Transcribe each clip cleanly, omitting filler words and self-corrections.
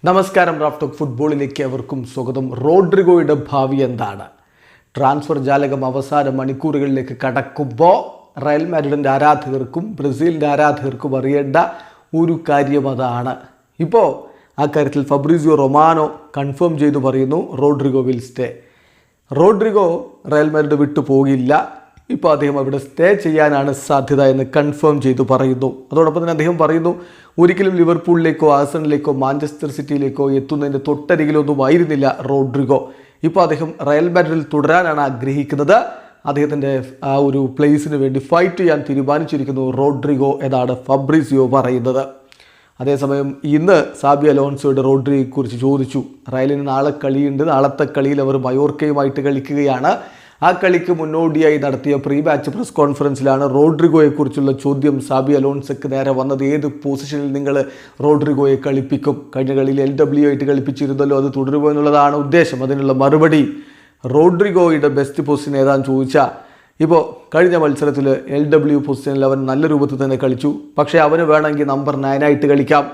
നമസ്കാരം. Raf talk ഫുട്ബോളിലേക്ക് അവർക്കും സ്വാഗതം. റോഡ്രിഗോയുടെ ഭാവി എന്താണ്? ട്രാൻസ്ഫർ ജാലകം അവസാന മണിക്കൂറുകളിലേക്ക് കടക്കുമ്പോൾ റയൽ മാഡ്രിഡിൻ്റെ ആരാധകർക്കും ബ്രസീലിൻ്റെ ആരാധകർക്കും അറിയേണ്ട ഒരു കാര്യം അതാണ്. ഇപ്പോൾ ആ കാര്യത്തിൽ ഫബ്രീസിയോ റൊമാനോ കൺഫേം ചെയ്തു പറയുന്നു Rodrigo will stay. Rodrigo Real Madrid വിട്ടു പോകില്ല. ഇപ്പോൾ അദ്ദേഹം അവിടെ സ്റ്റേ ചെയ്യാനാണ് സാധ്യത എന്ന് കൺഫേം ചെയ്തു പറയുന്നു. അതോടൊപ്പം തന്നെ അദ്ദേഹം പറയുന്നു, ഒരിക്കലും ലിവർപൂളിലേക്കോ ആഴ്സണലിലേക്കോ മാഞ്ചസ്റ്റർ സിറ്റിയിലേക്കോ എത്തുന്നതിൻ്റെ തൊട്ടരികിലൊന്നും ആയിരുന്നില്ല റോഡ്രിഗോ. ഇപ്പോൾ അദ്ദേഹം റയൽ മാഡ്രിഡിൽ തുടരാനാണ് ആഗ്രഹിക്കുന്നത്. അദ്ദേഹത്തിൻ്റെ ആ ഒരു പ്ലേസിന് വേണ്ടി ഫൈറ്റ് ചെയ്യാൻ തീരുമാനിച്ചിരിക്കുന്നു റോഡ്രിഗോ എന്നാണ് ഫബ്രീസിയോ പറയുന്നത്. അതേസമയം ഇന്ന് സാബി അലോൺസോയുടെ റോഡ്രിഗോയെക്കുറിച്ച് ചോദിച്ചു. റയലിന് നാളെ കളിയുണ്ട്. നാളത്തെ കളിയിൽ അവർ മയോർക്കയുമായിട്ട് കളിക്കുകയാണ്. ആ കളിക്ക് മുന്നോടിയായി നടത്തിയ പ്രീ മാച്ച് പ്രസ് കോൺഫറൻസിലാണ് റോഡ്രിഗോയെക്കുറിച്ചുള്ള ചോദ്യം സാബി അലോൺസോയ്ക്ക് നേരെ വന്നത്. ഏത് പൊസിഷനിൽ നിങ്ങൾ റോഡ്രിഗോയെ കളിപ്പിക്കും? കഴിഞ്ഞ കളിയിൽ LW ആയിട്ട് കളിപ്പിച്ചിരുന്നല്ലോ, അത് തുടരുമോ എന്നുള്ളതാണ് ഉദ്ദേശം. അതിനുള്ള മറുപടി റോഡ്രിഗോയുടെ ബെസ്റ്റ് പൊസിഷൻ ഏതാണെന്ന് ചോദിച്ചാൽ, ഇപ്പോൾ കഴിഞ്ഞ മത്സരത്തിൽ LW പൊസിഷനിൽ അവൻ നല്ല രൂപത്തിൽ തന്നെ കളിച്ചു. പക്ഷേ അവന് വേണമെങ്കിൽ നമ്പർ 9 ആയിട്ട് കളിക്കാം,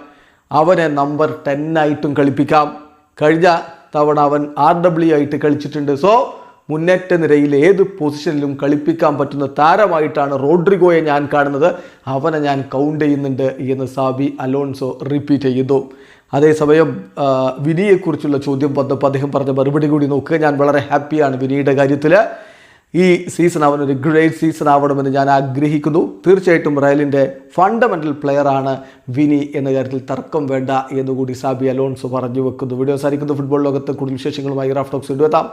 അവനെ നമ്പർ 10 ആയിട്ടും കളിപ്പിക്കാം. കഴിഞ്ഞ തവണ അവൻ RW ആയിട്ട് കളിച്ചിട്ടുണ്ട്. സോ മുന്നേറ്റ നിരയിൽ ഏത് പൊസിഷനിലും കളിപ്പിക്കാൻ പറ്റുന്ന താരമായിട്ടാണ് റോഡ്രിഗോയെ ഞാൻ കാണുന്നത്. അവനെ ഞാൻ കൗണ്ട് ചെയ്യുന്നുണ്ട് എന്ന് സാബി അലോൺസോ റിപ്പീറ്റ് ചെയ്യുന്നു. അതേസമയം വിനിയെക്കുറിച്ചുള്ള ചോദ്യം വന്നപ്പോൾ അദ്ദേഹം പറഞ്ഞ മറുപടി കൂടി നോക്കുക. ഞാൻ വളരെ ഹാപ്പിയാണ് വിനിയുടെ കാര്യത്തിൽ. ഈ സീസൺ അവനൊരു ഗ്രേറ്റ് സീസൺ ആവണമെന്ന് ഞാൻ ആഗ്രഹിക്കുന്നു. തീർച്ചയായിട്ടും റയലിൻ്റെ ഫണ്ടമെൻ്റൽ പ്ലെയറാണ് വിനി എന്ന കാര്യത്തിൽ തർക്കം വേണ്ട എന്നുകൂടി സാബി അലോൺസോ പറഞ്ഞു വെക്കുന്നു. വീഡിയോ സാധിക്കുന്ന ഫുട്ബോൾ ലോകത്ത് കൂടുതൽ വിശേഷങ്ങളുമായി റാഫ് ടോക്സ് എത്താം.